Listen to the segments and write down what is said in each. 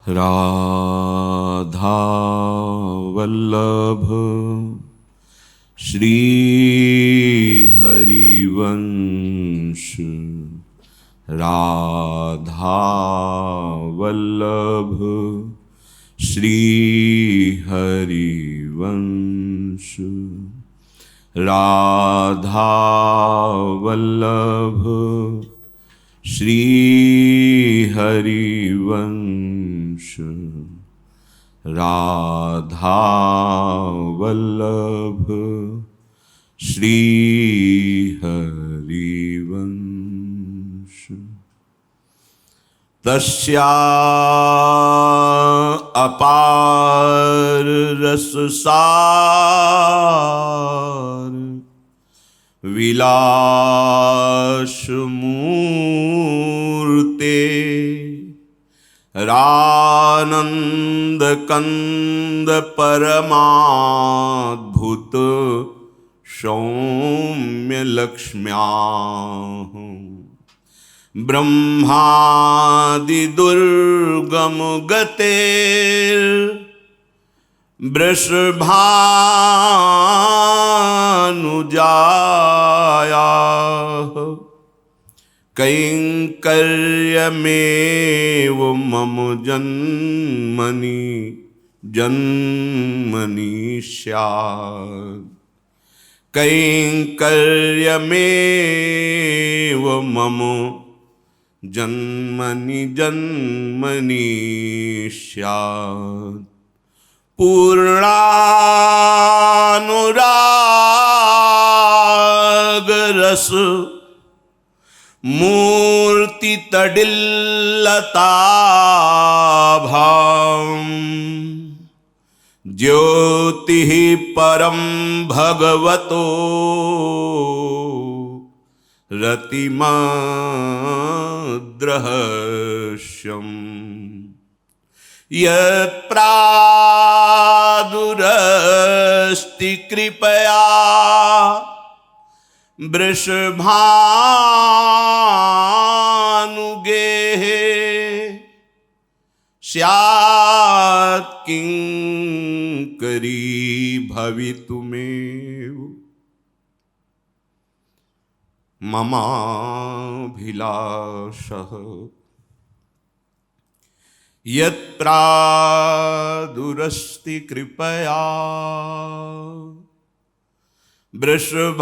राधा वल्लभ श्री हरिवंश, राधा वल्लभ श्री हरिवंश, राधा वल्लभ श्री हरिवंश, राधा वल्लभ श्री हरिवंश। तस्या अपार रस सार, विलास मूर्ते, रानंद कंद परमाद्भुत सौम्य लक्ष्म्या, ब्रह्मादि दुर्गम गतेर वृषभानुजाया, कैंकर्यमेव मम जन्मनि जन्मनि स्यात्, कैंकर्यमेव मम जन्मनि जन्मनि स्यात्। पूर्णानुराग रस मूर्ति तडिल्लताभां, ज्योति परम भगवतो रतिमद्रहस्यम्, यत्प्रादुरस्ति कृपया वृषभानुगेः, स्यात् किंकरी भवितुमेव ममाभिलाषः, यत्प्रादुरस्ति कृपया वृषभानुगेः,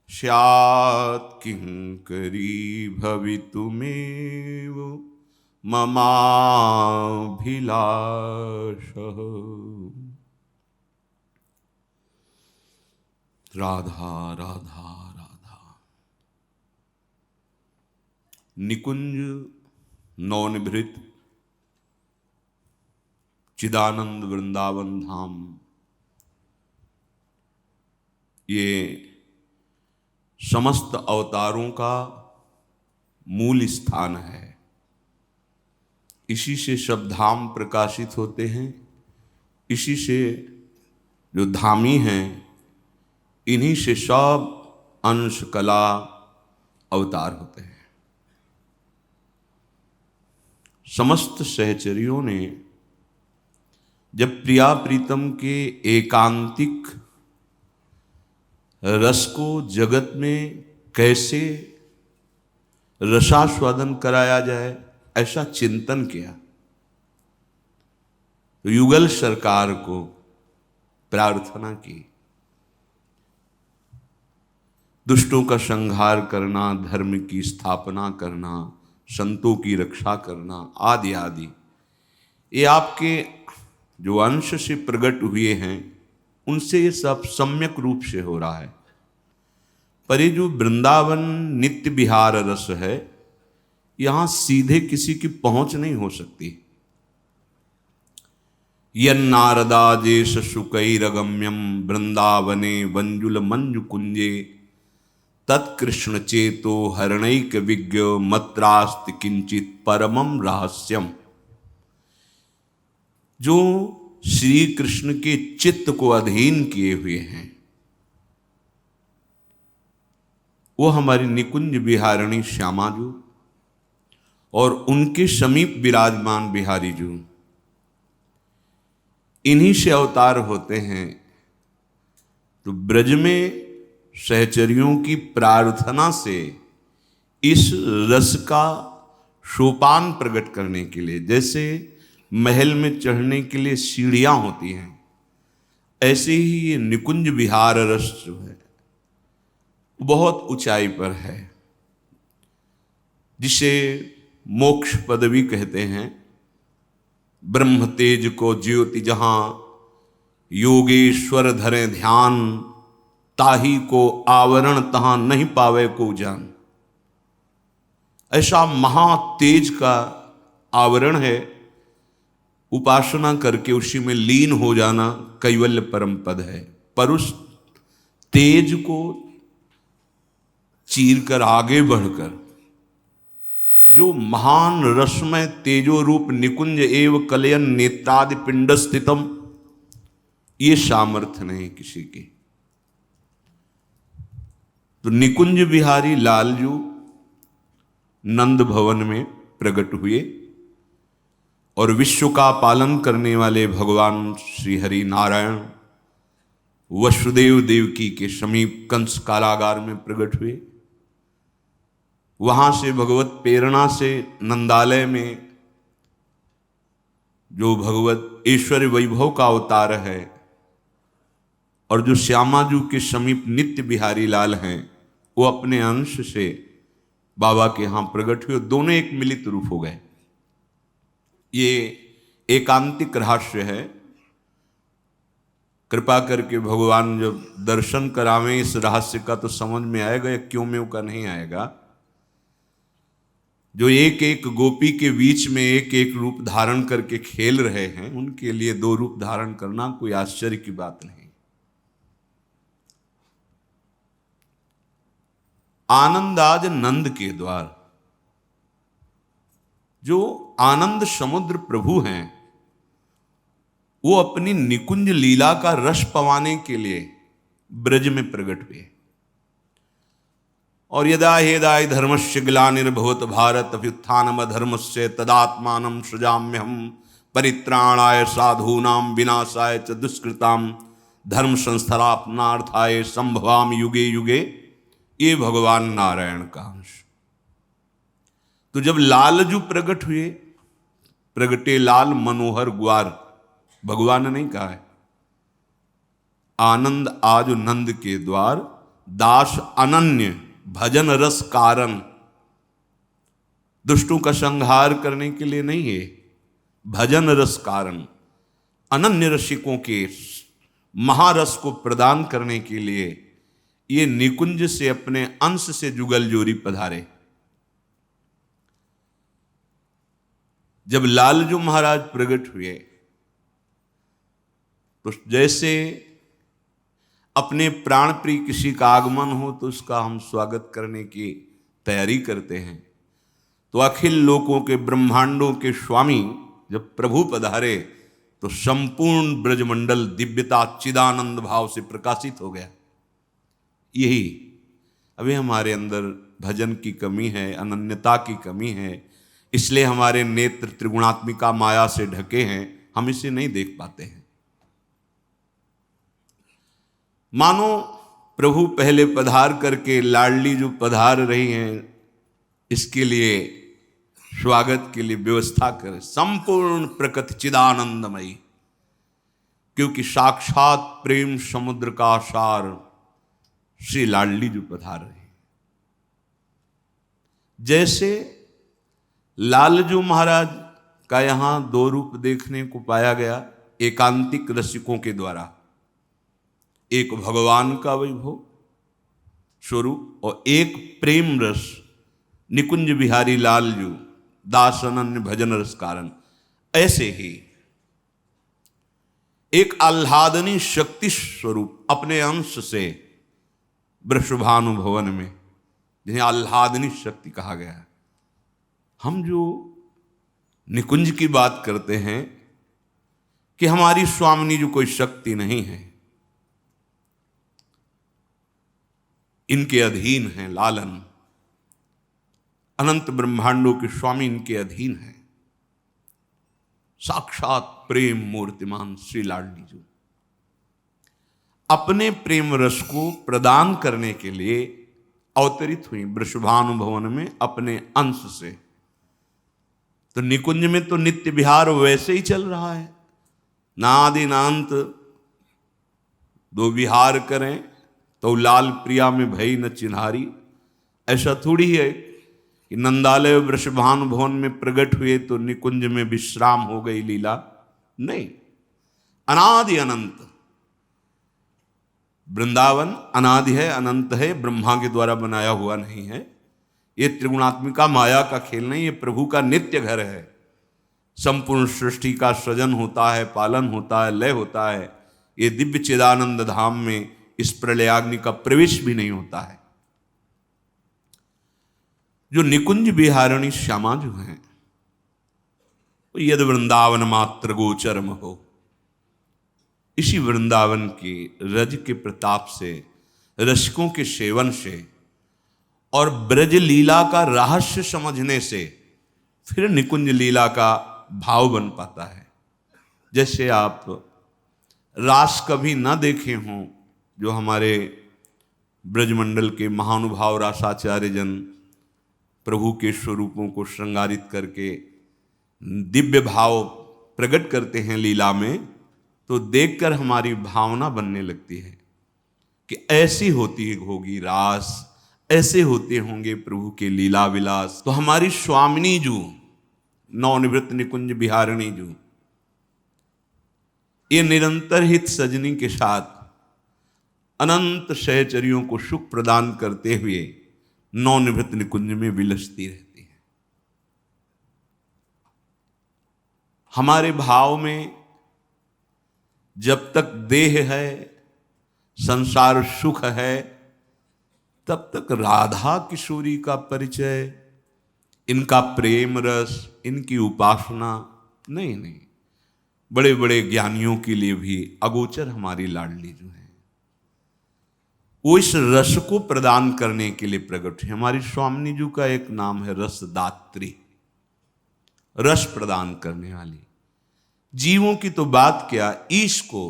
स्यात् किंकरी भवितुमेव ममाभिलाषः। राधा राधा राधा। निकुंज नवनिभृत चिदानंद वृंदावन धाम, ये समस्त अवतारों का मूल स्थान है। इसी से सब धाम प्रकाशित होते हैं, इसी से जो धामी हैं इन्हीं से सब अंश कला अवतार होते हैं। समस्त सहचरियों ने जब प्रिया प्रीतम के एकांतिक रस को जगत में कैसे रसास्वादन कराया जाए ऐसा चिंतन किया, तो युगल सरकार को प्रार्थना की, दुष्टों का संहार करना, धर्म की स्थापना करना, संतों की रक्षा करना आदि आदि, ये आपके जो अंश से प्रकट हुए हैं उनसे ये सब सम्यक रूप से हो रहा है। पर ये जो वृंदावन नित्य विहार रस है, यहाँ सीधे किसी की पहुंच नहीं हो सकती। यन्नारदादेश शुकैरगम्यम वृंदावने वंजुल मंजु कुंजे, तत्कृष्ण चेतो हरणैक विज्ञ मत्रास्ति किंचित परमम रहस्यम। जो श्री कृष्ण के चित्त को अधीन किए हुए हैं, वो हमारी निकुंज विहारिणी श्यामा जू और उनके समीप विराजमान बिहारी जू, इन्हीं से अवतार होते हैं। तो ब्रज में सहचरियों की प्रार्थना से इस रस का सोपान प्रकट करने के लिए, जैसे महल में चढ़ने के लिए सीढ़ियां होती हैं, ऐसे ही ये निकुंज विहार रस जो है बहुत ऊंचाई पर है, जिसे मोक्ष पदवी कहते हैं। ब्रह्म तेज को ज्योति जहां योगेश्वर धरे ध्यान, ताही को आवरण तहां नहीं पावे को जान। ऐसा महातेज का आवरण है, उपासना करके उसी में लीन हो जाना कैवल्य परम पद है। पर उस तेज को चीर कर आगे बढ़कर जो महान रसमय तेजो रूप निकुंज एव कलयन नेत्रादि पिंड स्थितम, ये सामर्थ्य नहीं किसी के। तो निकुंज बिहारी लालजू नंद भवन में प्रकट हुए और विश्व का पालन करने वाले भगवान श्री हरि नारायण वसुदेव देवकी के समीप कंस कारागार में प्रकट हुए। वहां से भगवत प्रेरणा से नंदालय में जो भगवत ऐश्वर्य वैभव का अवतार है और जो श्यामाजू के समीप नित्य बिहारी लाल हैं, वो अपने अंश से बाबा के यहां प्रकट हुए, दोनों एक मिलित रूप हो गए। ये एकांतिक रहस्य है। कृपा करके भगवान जब दर्शन करावें इस रहस्य का तो समझ में आएगा, या क्यों में का नहीं आएगा। जो एक एक गोपी के बीच में एक एक रूप धारण करके खेल रहे हैं, उनके लिए दो रूप धारण करना कोई आश्चर्य की बात नहीं। आनंदाज नंद के द्वार, जो आनंद समुद्र प्रभु हैं, वो अपनी निकुंज लीला का रस पवाने के लिए ब्रज में प्रकट हुए। और यदा हेदाय धर्मस्य ग्लानिर्भवत भारत अभ्युत्थानम अधर्मस्य तदात्मानं सृजाम्यहं परित्राणाय साधूनां विनाशाय च दुष्कृतां धर्म संस्थापनार्थाय संभवामि युगे युगे। ये भगवान नारायण का अंश। तो जब लालजू प्रकट हुए, प्रगटे लाल मनोहर ग्वार, भगवान ने नहीं कहा है। आनंद आज नंद के द्वार, दास अनन्य भजन रस कारण। दुष्टों का संहार करने के लिए नहीं है, भजन रस कारण, अनन्य रसिकों के महारस को प्रदान करने के लिए ये निकुंज से अपने अंश से जुगल जोरी पधारे। जब लालजू महाराज प्रकट हुए तो जैसे अपने प्राण प्रिय किसी का आगमन हो तो उसका हम स्वागत करने की तैयारी करते हैं, तो अखिल लोकों के ब्रह्मांडों के स्वामी जब प्रभु पधारे तो संपूर्ण ब्रजमंडल दिव्यता चिदानंद भाव से प्रकाशित हो गया। यही अभी हमारे अंदर भजन की कमी है, अनन्यता की कमी है, इसलिए हमारे नेत्र त्रिगुणात्मिका माया से ढके हैं, हम इसे नहीं देख पाते हैं। मानो प्रभु पहले पधार करके लाडली जो पधार रही हैं, इसके लिए स्वागत के लिए व्यवस्था करें संपूर्ण प्रकृति चिदानंदमयी, क्योंकि साक्षात प्रेम समुद्र का सार श्री लाडली जो पधार रहे। जैसे लालजू महाराज का यहां दो रूप देखने को पाया गया एकांतिक रसिकों के द्वारा, एक भगवान का वैभव स्वरूप और एक प्रेम रस निकुंज बिहारी लालजू दास अनन्य भजन रस कारण। ऐसे ही एक आह्लादनी शक्ति स्वरूप अपने अंश से वृषभानु भवन में, जिन्हें आह्लादनी शक्ति कहा गया है। हम जो निकुंज की बात करते हैं कि हमारी स्वामिनी जो कोई शक्ति नहीं है, इनके अधीन हैं लालन, अनंत ब्रह्मांडों के स्वामी इनके अधीन हैं। साक्षात प्रेम मूर्तिमान श्री लाडली जी अपने प्रेम रस को प्रदान करने के लिए अवतरित हुई वृषभानुभवन में अपने अंश से। तो निकुंज में तो नित्य विहार वैसे ही चल रहा है, ना आदि ना अंत, दो विहार करें तो लाल प्रिया में भई न चिन्हारी। ऐसा थोड़ी है कि नंदालय वृषभानुभवन में प्रकट हुए तो निकुंज में विश्राम हो गई लीला, नहीं। अनादि अनंत वृंदावन अनादि है, अनंत है, ब्रह्मा के द्वारा बनाया हुआ नहीं है। ये त्रिगुणात्मिका माया का खेल नहीं, ये प्रभु का नित्य घर है। संपूर्ण सृष्टि का सृजन होता है, पालन होता है, लय होता है। ये दिव्य चिदानंद धाम में इस प्रलयाग्नि का प्रवेश भी नहीं होता है। जो निकुंज विहारिणी श्यामा जो हैं, तो यद वृंदावन मात्र गोचरम हो, इसी वृंदावन की रज के प्रताप से, रसिकों के सेवन से और ब्रज लीला का रहस्य समझने से फिर निकुंज लीला का भाव बन पाता है। जैसे आप रास कभी ना देखे हों, जो हमारे ब्रजमंडल के महानुभाव रासाचार्य जन प्रभु के स्वरूपों को श्रृंगारित करके दिव्य भाव प्रकट करते हैं लीला में, तो देखकर हमारी भावना बनने लगती है कि ऐसी होती होगी रास, ऐसे होते होंगे प्रभु के लीला विलास। तो हमारी स्वामिनी जू, नवनिवृत्त निकुंज विहारिणी जू, ये निरंतर हित सजनी के साथ अनंत सहचरियों को सुख प्रदान करते हुए नवनिवृत्त निकुंज में विलसती रहती है। हमारे भाव में जब तक देह है, संसार सुख है, तब तक राधा किशोरी का परिचय, इनका प्रेम रस, इनकी उपासना नहीं। बड़े बड़े ज्ञानियों के लिए भी अगोचर हमारी लाडली जो है, वो इस रस को प्रदान करने के लिए प्रकट है। हमारी स्वामिनी जी का एक नाम है रसदात्री, रस प्रदान करने वाली। जीवों की तो बात क्या, ईश को,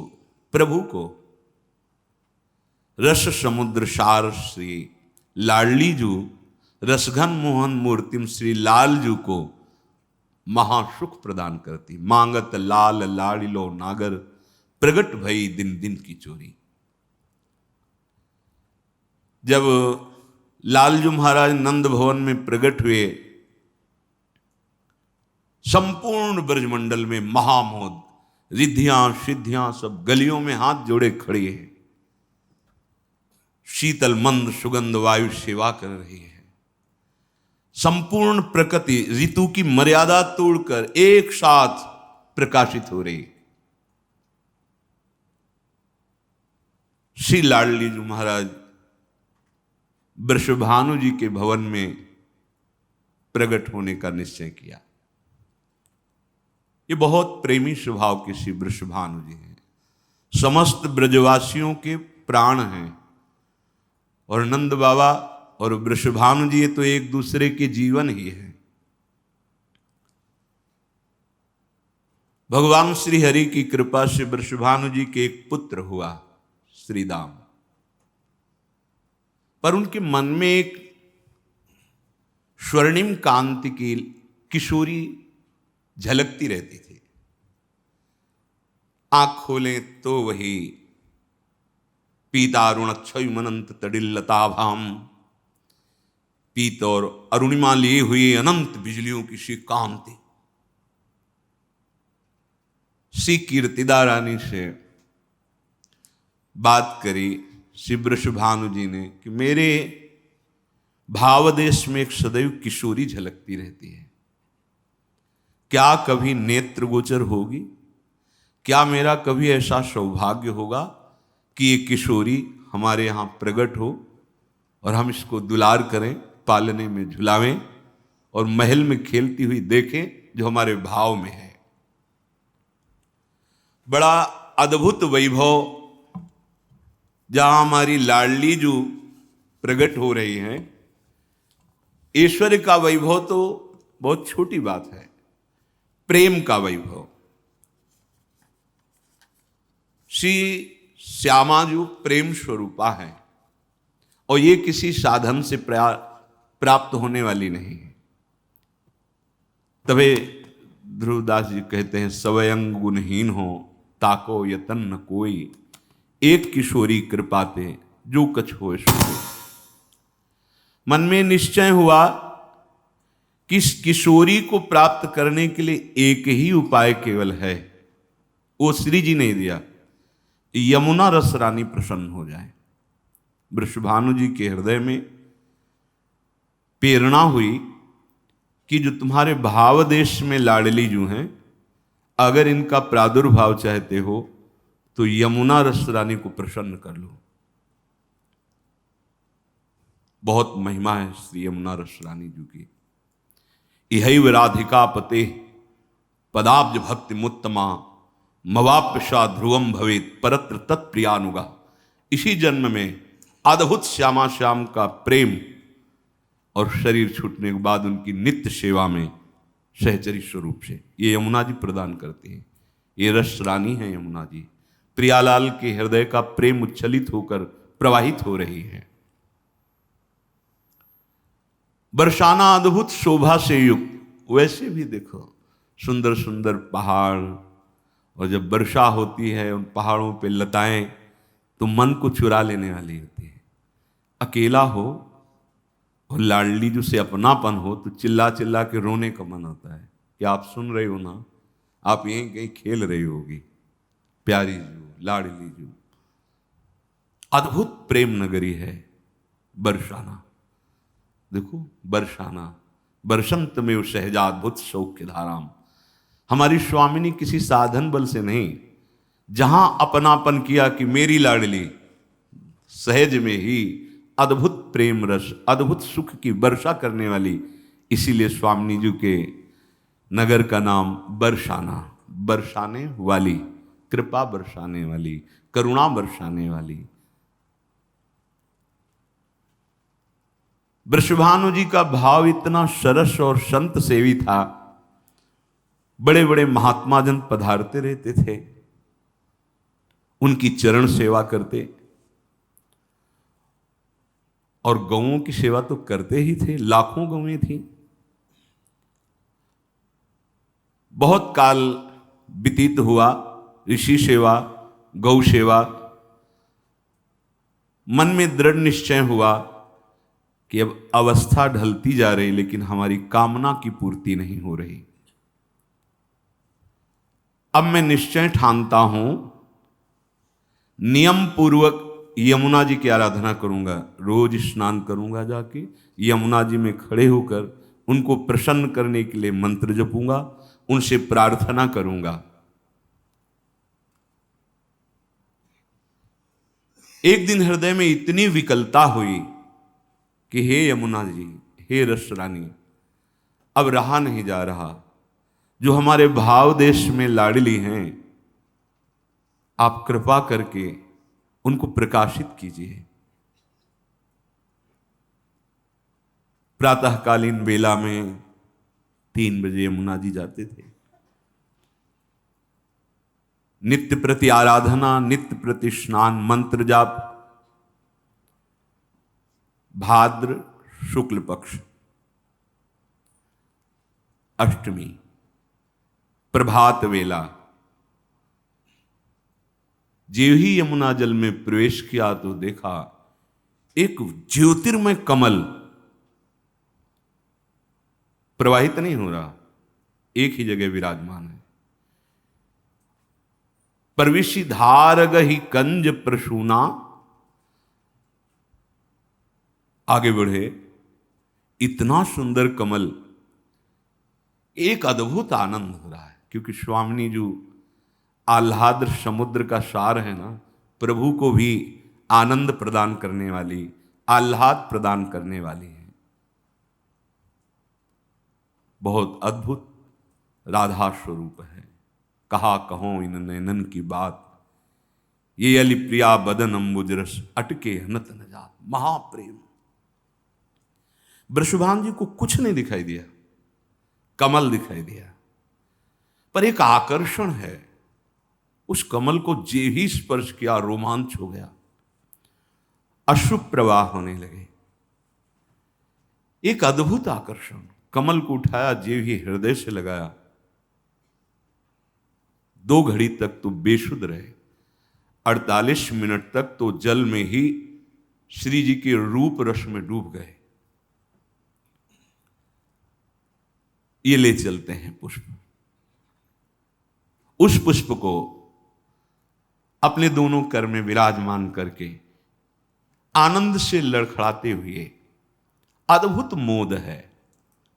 प्रभु को रस समुद्र सार श्री लाडली जू, रसघन मोहन मूर्तिम श्री लाल जू को महासुख प्रदान करती। मांगत लाल लाडिलो नागर, प्रगट भई दिन दिन की चोरी। जब लालजू महाराज नंद भवन में प्रकट हुए, संपूर्ण ब्रजमंडल में महामोद, रिद्धियां सिद्धियां सब गलियों में हाथ जोड़े खड़ी है। शीतल मंद सुगंध वायु सेवा कर रही है। संपूर्ण प्रकृति ऋतु की मर्यादा तोड़कर एक साथ प्रकाशित हो रही। श्री लाडली जी महाराज वृषभानु जी के भवन में प्रकट होने का निश्चय किया। ये बहुत प्रेमी स्वभाव के श्री वृषभानु जी हैं, समस्त ब्रजवासियों के प्राण हैं। और नंद बाबा और वृषभानु जी ये तो एक दूसरे के जीवन ही है। भगवान श्री हरि की कृपा से वृषभानु जी के एक पुत्र हुआ श्रीदाम, पर उनके मन में एक स्वर्णिम कांति की किशोरी झलकती रहती थी। आंख खोलें तो वही पीतारुण अक्षयुमनंत तडिल्लताभाम, पीत और अरुणिमा लिए हुए अनंत बिजलियों की सी कांति। श्री कीर्तिदा रानी से बात करी श्री वृषभानु जी ने कि मेरे भावदेश में एक सदैव किशोरी झलकती रहती है, क्या कभी नेत्र गोचर होगी? क्या मेरा कभी ऐसा सौभाग्य होगा कि ये किशोरी हमारे यहाँ प्रकट हो और हम इसको दुलार करें, पालने में झुलावें और महल में खेलती हुई देखें, जो हमारे भाव में है। बड़ा अद्भुत वैभव, जहां हमारी लाडली जू प्रकट हो रही हैं। ऐश्वर्य का वैभव तो बहुत छोटी बात है, प्रेम का वैभव। श्री श्यामा जो प्रेम स्वरूपा है, और ये किसी साधन से प्राप्त होने वाली नहीं है। तबे ध्रुवदास जी कहते हैं, स्वयं गुणहीन हो ताको यतन न कोई, एक किशोरी कृपाते जो कछ हो सोई। मन में निश्चय हुआ कि इस किशोरी को प्राप्त करने के लिए एक ही उपाय केवल है, वो श्री जी ने दिया, यमुना रस रानी प्रसन्न हो जाए। वृषभानु जी के हृदय में प्रेरणा हुई कि जो तुम्हारे भाव देश में लाडली जो हैं, अगर इनका प्रादुर्भाव चाहते हो तो यमुना रस रानी को प्रसन्न कर लो। बहुत महिमा है श्री यमुना रस रानी जी की। इहैव राधिका पते पदाब्ज भक्ति मुत्तमा मवाप्यशा ध्रुवम भवेत परत्र तत्प्रियानुगा। इसी जन्म में अद्भुत श्यामा श्याम का प्रेम और शरीर छूटने के बाद उनकी नित्य सेवा में सहचरी स्वरूप से ये यमुना जी प्रदान करती हैं। ये रस रानी है यमुना जी, प्रियालाल के हृदय का प्रेम उच्छलित होकर प्रवाहित हो रही है। बरसाना अद्भुत शोभा से युक्त, वैसे भी देखो सुंदर सुंदर पहाड़, और जब वर्षा होती है उन पहाड़ों पे लताएं तो मन को चुरा लेने वाली होती है। अकेला हो और लाडली जो से अपनापन हो तो चिल्ला चिल्ला के रोने का मन होता है कि आप सुन रहे हो ना, आप यहीं कहीं खेल रही होगी। प्यारी जू लाडली जू, अद्भुत प्रेम नगरी है बरसाना। देखो बरसाना, बरसंत में सहजाद्भुत सौख्य धाराम। हमारी स्वामिनी किसी साधन बल से नहीं, जहां अपनापन किया कि मेरी लाडली, सहज में ही अद्भुत प्रेम रस, अद्भुत सुख की वर्षा करने वाली। इसीलिए स्वामिनी जी के नगर का नाम बरसाना, बरसाने वाली, कृपा बरसाने वाली, करुणा बरसाने वाली। वृषभानु जी का भाव इतना सरस और संत सेवी था, बड़े बड़े महात्मा जन पधारते रहते थे, उनकी चरण सेवा करते, और गौओं की सेवा तो करते ही थे। लाखों गौएं थी। बहुत काल व्यतीत हुआ, ऋषि सेवा, गौ सेवा। मन में दृढ़ निश्चय हुआ कि अब अवस्था ढलती जा रही, लेकिन हमारी कामना की पूर्ति नहीं हो रही। अब मैं निश्चय ठानता हूं, नियम पूर्वक यमुना जी की आराधना करूंगा। रोज स्नान करूंगा, जाके यमुना जी में खड़े होकर उनको प्रसन्न करने के लिए मंत्र जपूंगा, उनसे प्रार्थना करूंगा। एक दिन हृदय में इतनी विकलता हुई कि हे यमुना जी, हे रस रानी, अब रहा नहीं जा रहा। जो हमारे भाव देश में लाडली हैं, आप कृपा करके उनको प्रकाशित कीजिए। प्रातःकालीन बेला में 3 बजे यमुना जी जाते थे। नित्य प्रति आराधना, नित्य प्रति स्नान, मंत्र जाप। भाद्र शुक्ल पक्ष अष्टमी प्रभात वेला, जो ही यमुना जल में प्रवेश किया तो देखा एक ज्योतिर्मय कमल प्रवाहित नहीं हो रहा, एक ही जगह विराजमान है। प्रविशि धारग ही कंज प्रसूना, आगे बढ़े, इतना सुंदर कमल, एक अद्भुत आनंद हो रहा है। क्योंकि स्वामिनी जो आह्लाद समुद्र का सार है ना, प्रभु को भी आनंद प्रदान करने वाली, आह्लाद प्रदान करने वाली है। बहुत अद्भुत राधा स्वरूप है। कहा कहो इन नैनन की बात, ये अली प्रिया बदन अम्बुज रस अटके हनत न जात। महाप्रेम, वृषभान जी को कुछ नहीं दिखाई दिया, कमल दिखाई दिया, पर एक आकर्षण है। उस कमल को जे ही स्पर्श किया, रोमांच हो गया, अश्रु प्रवाह होने लगे। एक अद्भुत आकर्षण। कमल को उठाया, जे ही हृदय से लगाया, 2 घड़ी तक तो बेसुध रहे, 48 मिनट तक तो जल में ही श्री जी के रूप रस में डूब गए। ये ले चलते हैं पुष्प। उस पुष्प को अपने दोनों कर में विराजमान करके आनंद से लड़खड़ाते हुए, अद्भुत मोद है,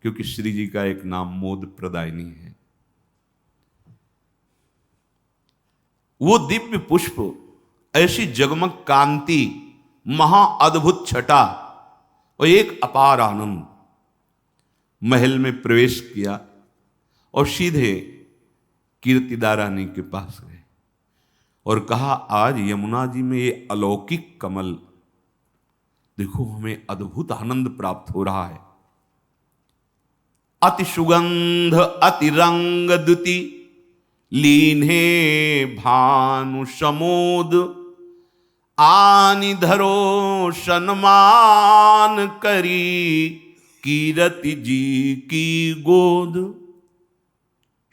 क्योंकि श्री जी का एक नाम मोद प्रदायिनी है। वो दिव्य पुष्प, ऐसी जगमग कांति, महा अद्भुत छटा और एक अपार आनंद। महल में प्रवेश किया और सीधे कीर्तिदा रानी के पास गए और कहा, आज यमुना जी में ये अलौकिक कमल देखो, हमें अद्भुत आनंद प्राप्त हो रहा है। अति सुगंध अति रंग दुति, लीन्हे भानु समोद, आनि धरो सन्मान करी, कीरति जी की गोद।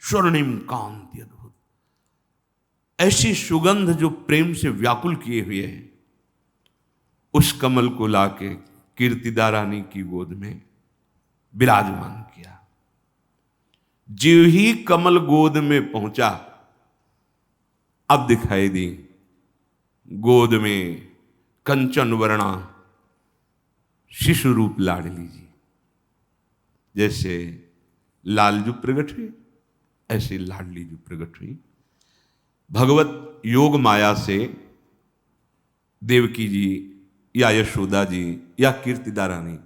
स्वर्णिम कांति अद्भुत, ऐसी सुगंध जो प्रेम से व्याकुल किए हुए है। उस कमल को लाके कीर्तिदा रानी की गोद में विराजमान किया। जो ही कमल गोद में पहुंचा, अब दिखाई दी गोद में कंचन वर्णा शिशु रूप लाडली जी। जैसे लालजू प्रकट हुई, ऐसे लाडली जी प्रकट हुई। भगवत योग माया से देवकी जी या यशोदा जी या कीर्तिदा रानी,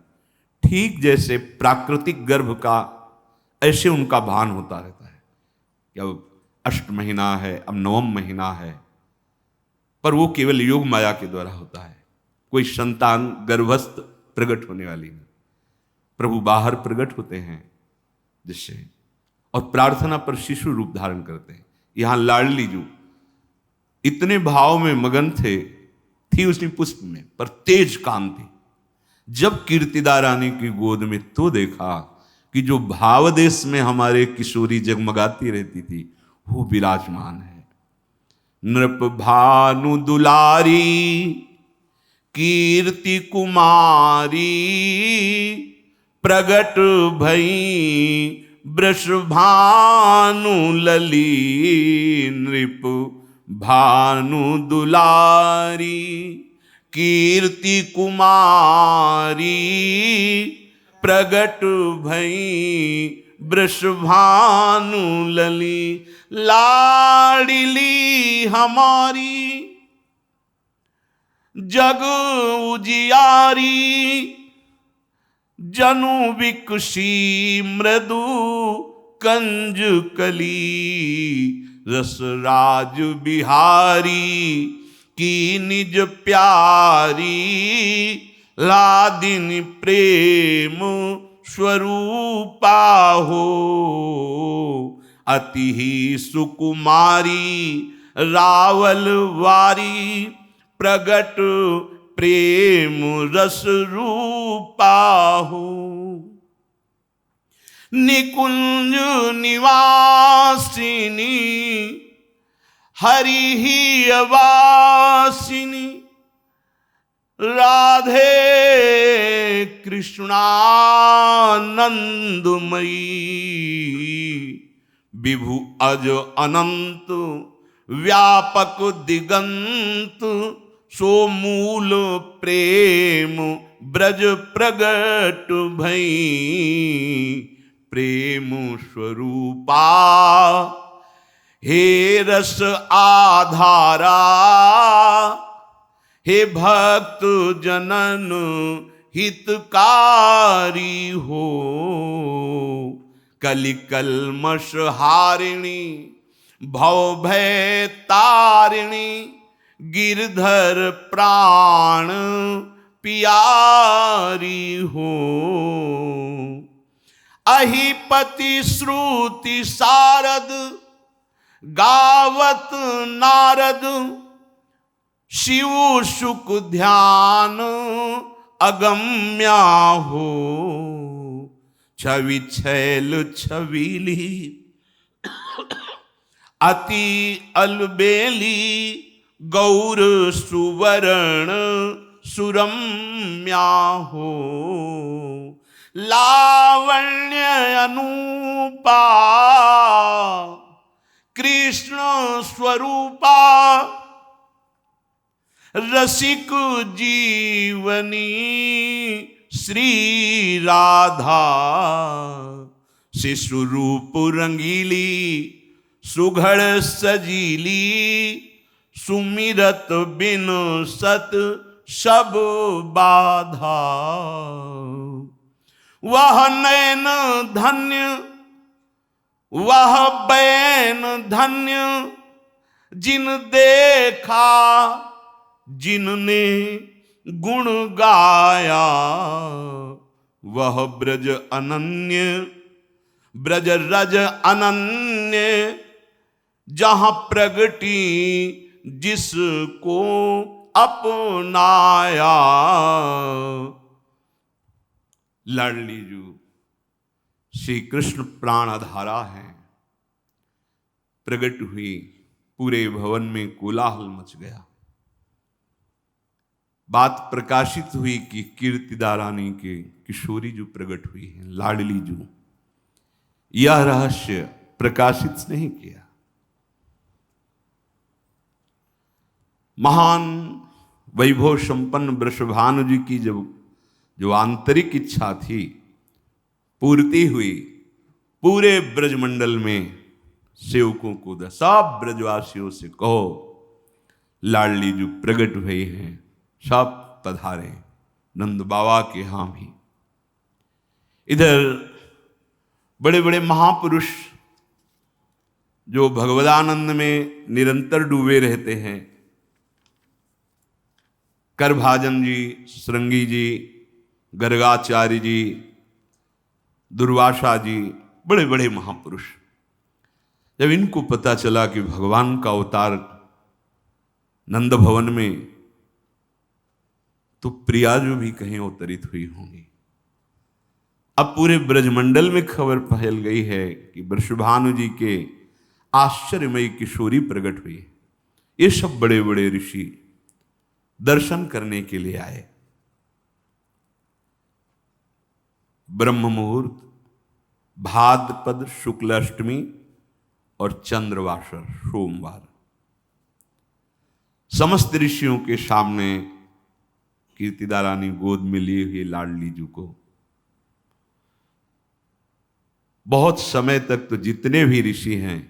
ठीक जैसे प्राकृतिक गर्भ का ऐसे उनका भान होता रहता है कि अब 8 महीना है, अब 9वां महीना है, पर वो केवल योग माया के द्वारा होता है। कोई संतान गर्भस्थ प्रकट होने वाली नहीं। प्रभु बाहर प्रकट होते हैं जिससे, और प्रार्थना पर शिशु रूप धारण करते हैं। यहां लाडली जो इतने भाव में मगन थी उसी पुष्प में, पर तेज कांति। जब कीर्तिदा रानी की गोद में तो देखा कि जो भाव देश में हमारे किशोरी जगमगाती रहती थी, वो विराजमान है। नृप भानु दुलारी कीर्ति कुमारी, प्रगट भई वृषभानु लली। नृप भानु दुलारी कीर्ति कुमारी, प्रगट भई वृषभानु लली। लाडली हमारी जग उजियारी, जनु विकुशी मृदु कंज कली। रसराज बिहारी की निज प्यारी, लादिनी प्रेम स्वरूपा हो। अति ही सुकुमारी रावल वारी, प्रगट प्रेम रस रूपा हो। निकुंज निवासिनी हरि ही अवासिनी, राधे कृष्णानंदमयी। विभु अज अनंत व्यापक दिगंत, सो मूल प्रेम ब्रज प्रगट भई। प्रेम स्वरूपा हे रस आधारा, हे भक्त जनन हितकारी हो। कलि कल्मष हारिणी भव भय तारिणी, गिरधर प्राण प्यारी हो। अहिपति श्रुति सारद गावत नारद, शिव सुख ध्यान अगम्या हो। छवि छैल छबीली अति अलबेली, गौर सुवर्ण सुरम्या हो। लावण्य अनुपा कृष्ण स्वरूपा, रसिक जीवनी श्री राधा। शिशु रूप रंगीली सुघड़ सजीली, सुमिरत बिन सत सब बाधा। वह नैन धन्य वह बैन धन्य, जिन देखा जिनने गुण गाया। वह ब्रज अनन्य ब्रज रज अनन्य, जहां प्रगटी जिसको अपनाया। लाडली जू श्री कृष्ण प्राणधारा है, प्रकट हुई, पूरे भवन में कोलाहल मच गया। बात प्रकाशित हुई कि कीर्तिदा रानी के किशोरी जो प्रकट हुई है, लाडली जू। यह रहस्य प्रकाशित नहीं किया। महान वैभव संपन्न वृषभानु जी की जब जो आंतरिक इच्छा थी पूर्ति हुई, पूरे ब्रजमंडल में सेवकों को सब ब्रजवासियों से कहो लाडली जो प्रकट हुई हैं, सब पधारे नंद बाबा के यहां भी। इधर बड़े बड़े महापुरुष जो भगवदानंद में निरंतर डूबे रहते हैं, करभाजन जी, श्रृंगी जी, गर्गाचार्य जी, दुर्वासा जी, बड़े बड़े महापुरुष, जब इनको पता चला कि भगवान का अवतार नंद भवन में, तो प्रिया जो भी कहीं अवतरित हुई होंगी। अब पूरे ब्रजमंडल में खबर फैल गई है कि वृषभानु जी के आश्चर्यमयी किशोरी प्रकट हुई। ये सब बड़े बड़े ऋषि दर्शन करने के लिए आए। ब्रह्म मुहूर्त, भाद्रपद शुक्ल अष्टमी और चंद्रवासर सोमवार, समस्त ऋषियों के सामने कीर्तिदा रानी गोद में लिए हुए लाडली जू को बहुत समय तक तो जितने भी ऋषि हैं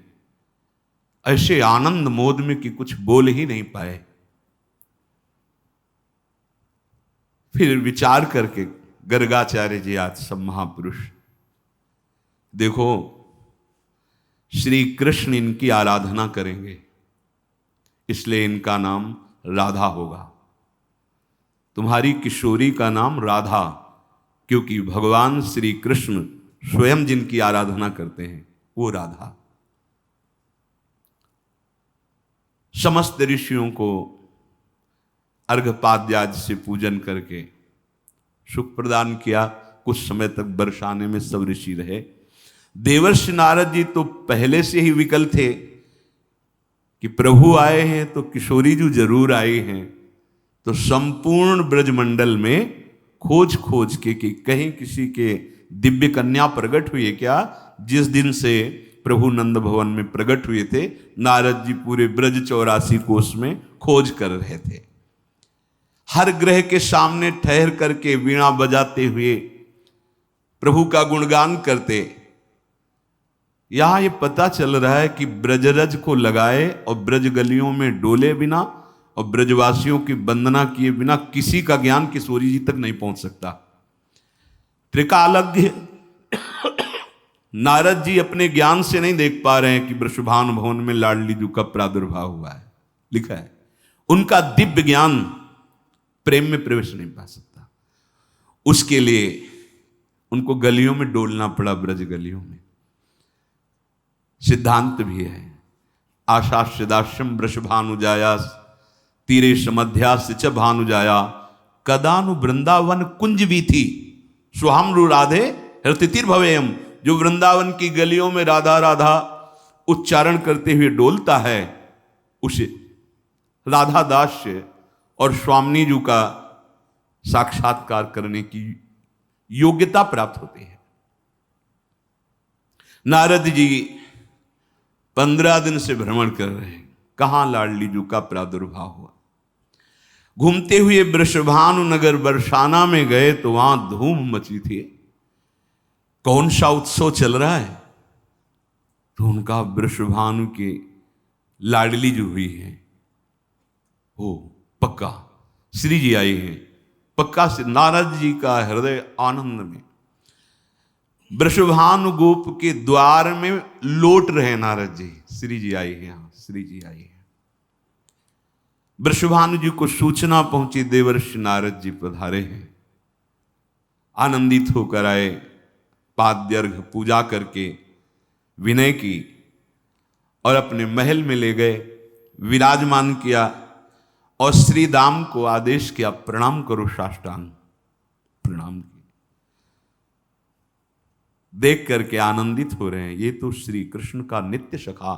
ऐसे आनंद मोद में कि कुछ बोल ही नहीं पाए। फिर विचार करके गर्गाचार्य जी, आज सब महापुरुष, देखो श्री कृष्ण इनकी आराधना करेंगे, इसलिए इनका नाम राधा होगा। तुम्हारी किशोरी का नाम राधा, क्योंकि भगवान श्री कृष्ण स्वयं जिनकी आराधना करते हैं वो राधा। समस्त ऋषियों को अर्घपाद्याज से पूजन करके सुख प्रदान किया। कुछ समय तक बरसाने में सब ऋषि रहे। देवर्षि नारद जी तो पहले से ही विकल थे कि प्रभु आए हैं तो किशोरी जी जरूर आई हैं, तो संपूर्ण ब्रजमंडल में खोज खोज के कि कहीं किसी के दिव्य कन्या प्रकट हुई है क्या। जिस दिन से प्रभु नंद भवन में प्रकट हुए थे, नारद जी पूरे ब्रज 84 कोस में खोज कर रहे थे। हर ग्रह के सामने ठहर करके वीणा बजाते हुए प्रभु का गुणगान करते। यहां ये पता चल रहा है कि ब्रजरज को लगाए और ब्रज गलियों में डोले बिना और ब्रजवासियों की वंदना किए बिना किसी का ज्ञान किशोरी जी तक नहीं पहुंच सकता। त्रिकालज्ञ नारद जी अपने ज्ञान से नहीं देख पा रहे हैं कि वृषभानु भवन में लाडली जू का प्रादुर्भाव हुआ है। लिखा है उनका दिव्य ज्ञान प्रेम में प्रवेश नहीं पा सकता। उसके लिए उनको गलियों में डोलना पड़ा, ब्रज गलियों में। सिद्धांत भी है, आशा सिदाश्रम वृषभानुजाया तीरे समध्यास्य च भानुजाया कदानु वृंदावन कुंज भी थी स्वाहम राधे हृतितिर भवेयम। जो वृंदावन की गलियों में राधा राधा उच्चारण करते हुए डोलता है, उसे राधा दास्य और स्वामिनी जी का साक्षात्कार करने की योग्यता प्राप्त होती है। नारद जी 15 दिन से भ्रमण कर रहे हैं, कहां लाडली जी का प्रादुर्भाव हुआ। घूमते हुए वृषभानु नगर बरसाना में गए तो वहां धूम मची थी। कौन सा उत्सव चल रहा है? तो उनका वृषभानु के लाडली जो हुई है, वो पक्का श्री जी आई हैं, पक्का से नारद जी का हृदय आनंद में। वृषभानु गोप के द्वार में लौट रहे नारद जी, श्री जी आई है, यहां श्री जी आई है। वृषभानु जी को सूचना पहुंची, देवर्षि नारद जी पधारे हैं। आनंदित होकर आए, पाद्यर्घ पूजा करके विनय की और अपने महल में ले गए, विराजमान किया और श्री दाम को आदेश किया, प्रणाम करो साष्टांग। प्रणाम किया। देख करके आनंदित हो रहे हैं, ये तो श्री कृष्ण का नित्य सखा,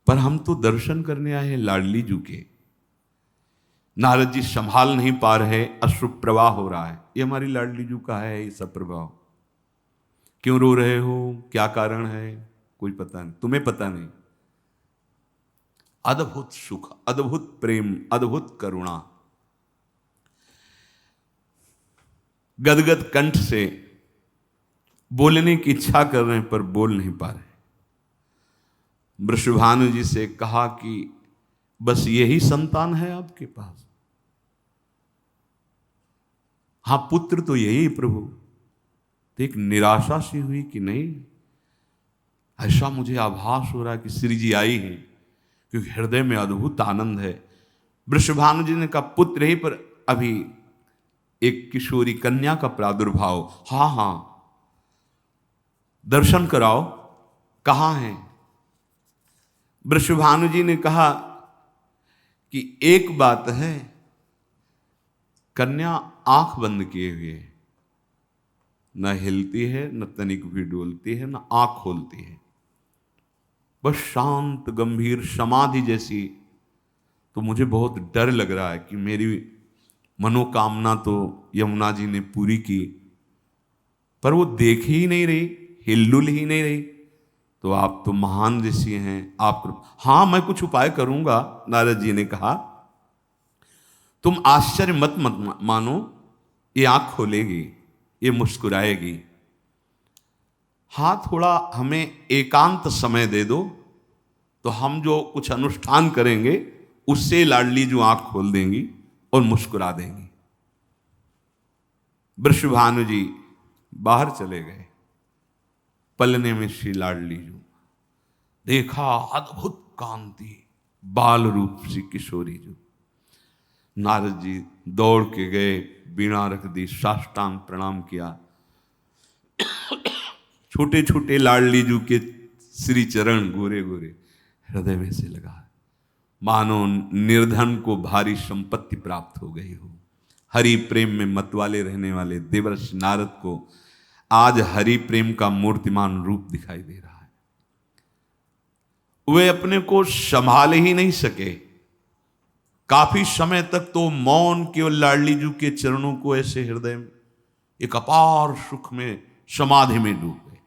पर हम तो दर्शन करने आए हैं लाडली जू के। नारद जी संभाल नहीं पा रहे, अश्रु प्रवाह हो रहा है। ये हमारी लाडली जू का है ये सब प्रभाव। क्यों रो रहे हो, क्या कारण है? कोई पता नहीं, तुम्हें पता नहीं। अद्भुत सुख, अद्भुत प्रेम, अद्भुत करुणा। गदगद कंठ से बोलने की इच्छा कर रहे हैं पर बोल नहीं पा रहे। वृषभानु जी से कहा कि बस यही संतान है आपके पास? हां पुत्र तो यही प्रभु। तो एक निराशा सी हुई कि नहीं, ऐसा मुझे आभास हो रहा है कि श्री जी आई हैं, क्योंकि हृदय में अद्भुत आनंद है। वृषभानु जी ने कहा पुत्र ही, पर अभी एक किशोरी कन्या का प्रादुर्भाव। हाँ हाँ दर्शन कराओ, कहां है? वृषभानु जी ने कहा कि एक बात है, कन्या आंख बंद किए हुए, न हिलती है, न तनिक भी डोलती है, न आंख खोलती है, बस शांत गंभीर समाधि जैसी। तो मुझे बहुत डर लग रहा है कि मेरी मनोकामना तो यमुना जी ने पूरी की, पर वो देख ही नहीं रही, हिलडुल ही नहीं रही। तो आप तो महान ऋषि हैं, आप। हाँ मैं कुछ उपाय करूंगा, नारद जी ने कहा। तुम आश्चर्य मत मानो, ये आंख खोलेगी, ये मुस्कुराएगी। हाँ थोड़ा हमें एकांत समय दे दो, तो हम जो कुछ अनुष्ठान करेंगे उससे लाडली जो आंख खोल देंगी और मुस्कुरा देंगी। वृषभानु जी बाहर चले गए। पलने में श्री लाडली जो देखा, अद्भुत कांति, बाल रूप सी किशोरी जो। नारद जी दौड़ के गए, बीणा रख दी, साष्टांग प्रणाम किया। छोटे छोटे लाडली जू के श्री चरण गोरे गोरे, हृदय में से लगा मानो निर्धन को भारी संपत्ति प्राप्त हो गई हो। हरि प्रेम में मतवाले रहने वाले देवर्षि नारद को आज हरि प्रेम का मूर्तिमान रूप दिखाई दे रहा है। वे अपने को संभाल ही नहीं सके। काफी समय तक तो मौन, केवल लाडली जू के चरणों को ऐसे हृदय में एक अपार सुख में, समाधि में डूब गए।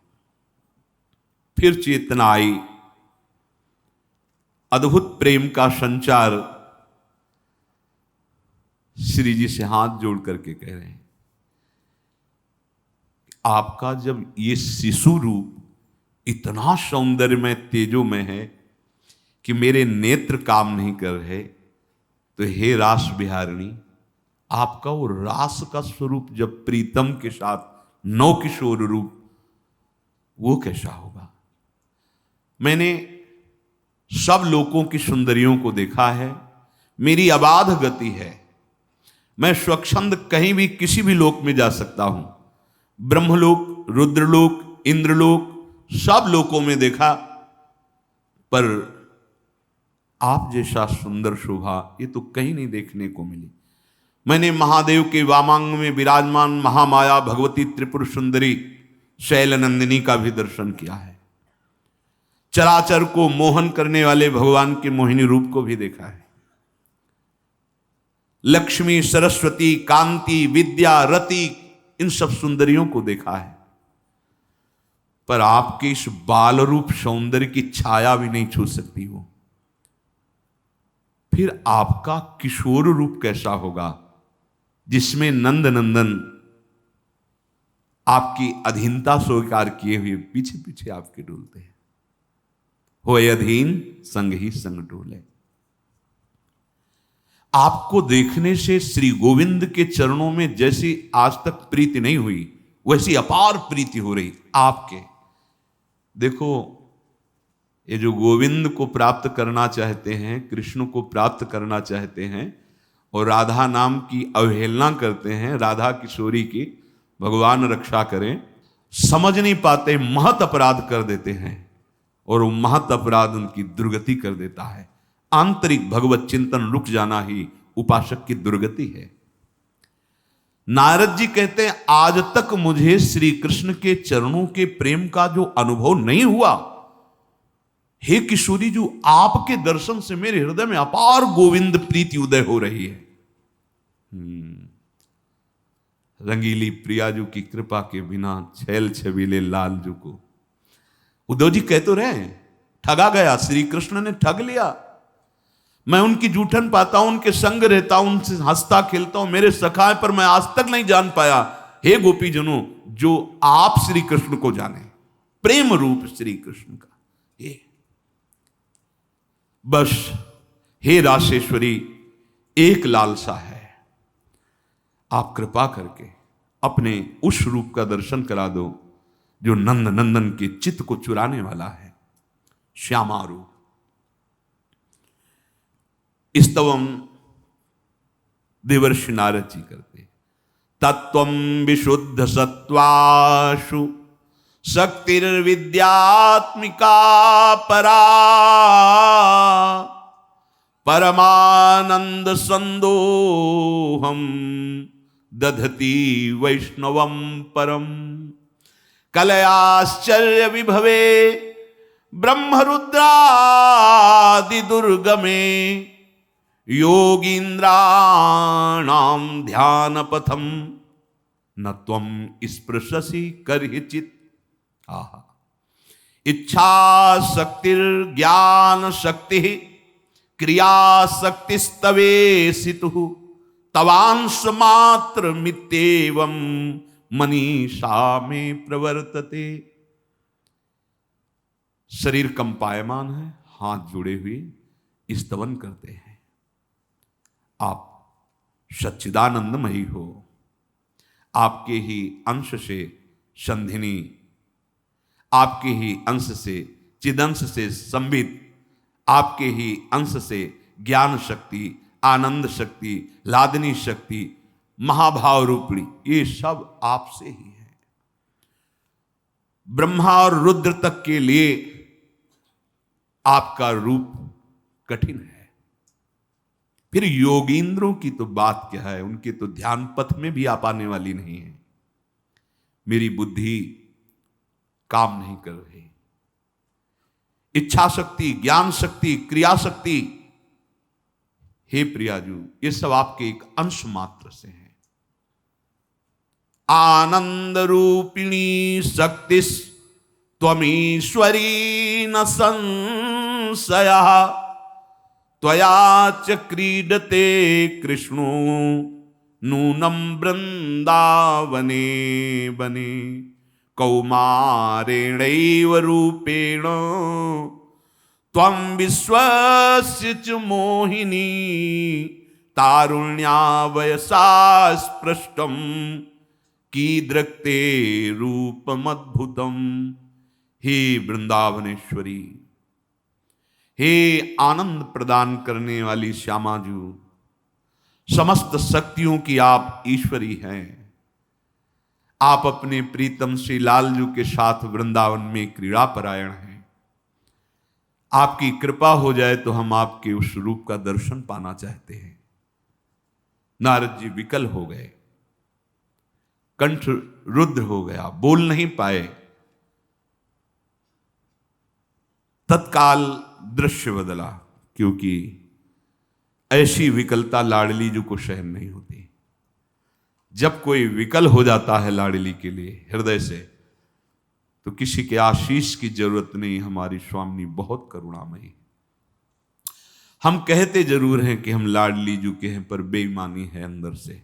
फिर चेतना आई, अद्भुत प्रेम का संचार। श्री जी से हाथ जोड़ करके कह रहे हैं, आपका जब ये शिशु रूप इतना सौंदर्यमय तेजोमय है कि मेरे नेत्र काम नहीं कर रहे, तो हे रास बिहारिणी, आपका वो रास का स्वरूप जब प्रीतम के साथ नौ किशोर रूप, वो कैसा होगा? मैंने सब लोगों की सुंदरियों को देखा है, मेरी अबाध गति है, मैं स्वच्छंद कहीं भी किसी भी लोक में जा सकता हूं, ब्रह्मलोक, रुद्रलोक, इंद्रलोक, सब लोकों में देखा, पर आप जैसा सुंदर शोभा ये तो कहीं नहीं देखने को मिली। मैंने महादेव के वामांग में विराजमान महामाया भगवती त्रिपुर सुंदरी शैलनंदिनी का भी दर्शन किया है। चराचर को मोहन करने वाले भगवान के मोहिनी रूप को भी देखा है। लक्ष्मी, सरस्वती, कांति, विद्या, रति, इन सब सुंदरियों को देखा है, पर आपके इस बाल रूप सौंदर्य की छाया भी नहीं छू सकती हो। फिर आपका किशोर रूप कैसा होगा, जिसमें नंद नंदन आपकी अधीनता स्वीकार किए हुए पीछे पीछे आपके डोलते हैं। होए अधीन संग ही संग डोले। आपको देखने से श्री गोविंद के चरणों में जैसी आज तक प्रीति नहीं हुई, वैसी अपार प्रीति हो रही आपके। देखो, ये जो गोविंद को प्राप्त करना चाहते हैं, कृष्ण को प्राप्त करना चाहते हैं और राधा नाम की अवहेलना करते हैं, राधा किशोरी की, भगवान रक्षा करें, समझ नहीं पाते, महत अपराध कर देते हैं और वो महत अपराध उनकी दुर्गति कर देता है। आंतरिक भगवत चिंतन रुक जाना ही उपासक की दुर्गति है। नारद जी कहते हैं, आज तक मुझे श्री कृष्ण के चरणों के प्रेम का जो अनुभव नहीं हुआ, हे किशोरी जी, आपके दर्शन से मेरे हृदय में अपार गोविंद प्रीति उदय हो रही है। रंगीली प्रियाजू की कृपा के बिना छैल छबीले लालजू को, उद्धव जी कह तो रहे, ठगा गया, श्री कृष्ण ने ठग लिया। मैं उनकी जूठन पाता हूं, उनके संग रहता हूं, उनसे हंसता खेलता हूं, मेरे सखा है, पर मैं आज तक नहीं जान पाया, हे गोपी जनों, जो आप श्री कृष्ण को जाने, प्रेम रूप श्री कृष्ण का। ये बस हे राशेश्वरी, एक लालसा है, आप कृपा करके अपने उस रूप का दर्शन करा दो जो नंद नंदन के चित्त को चुराने वाला है, श्यामा रूप। स्तवम देवर्षि नारद जी करते, तत्वम विशुद्ध सत्वाशु शक्तिर्विद्यात्मिका परा, परमानंद संदोहम दधति वैष्णवम परम, कलयाश्चर्य विभवे ब्रह्मरुद्रादि दुर्गमे, योगींद्राणाम ध्यान पथम न त्वम स्पृशसि करहिचित। आहा, इच्छा शक्तिर्ज्ञान शक्ति क्रिया शक्तिस्तवेसितु, तवांश मात्र मित्येवं मनीषा में प्रवर्तते। शरीर कंपायमान है, हाथ जुड़े हुए स्तवन करते हैं। आप सच्चिदानंदमयी हो, आपके ही अंश से संधिनी, आपके ही अंश से चिदंश से संबित, आपके ही अंश से ज्ञान शक्ति, आनंद शक्ति, लादनी शक्ति, महाभाव रूपणी, ये सब आपसे ही है। ब्रह्मा और रुद्र तक के लिए आपका रूप कठिन है, फिर योगींद्रों की तो बात क्या है, उनके तो ध्यान पथ में भी आप आने वाली नहीं है। मेरी बुद्धि काम नहीं कर रही, इच्छा शक्ति, ज्ञान शक्ति, क्रिया शक्ति, हे प्रियाजू, ये सब आपके एक अंश मात्र से है। आनंद रूपिणी शक्ति त्वमीश्वरी न संशया, त्वया च क्रीडते कृष्णो नूनम वृंदावने बने, कौमारेणैव रूपेण त्वं विश्वस्य च मोहिनी, तारुण्यावयसा स्पृष्टं कीदृक्ते रूपमद्भुतम। हे वृंदावनेश्वरी, हे आनंद प्रदान करने वाली श्यामाजू, समस्त शक्तियों की आप ईश्वरी हैं। आप अपने प्रीतम श्री लालजू के साथ वृंदावन में क्रीड़ा परायण हैं। आपकी कृपा हो जाए तो हम आपके उस रूप का दर्शन पाना चाहते हैं। नारद जी विकल हो गए, कंठ रुद्र हो गया, बोल नहीं पाए। तत्काल दृश्य बदला, क्योंकि ऐसी विकलता लाडली जी को सहन नहीं होती। जब कोई विकल हो जाता है लाडली के लिए हृदय से, तो किसी के आशीष की जरूरत नहीं। हमारी स्वामी बहुत करुणामयी। हम कहते जरूर हैं कि हम लाडली जी के हैं, पर बेईमानी है अंदर से।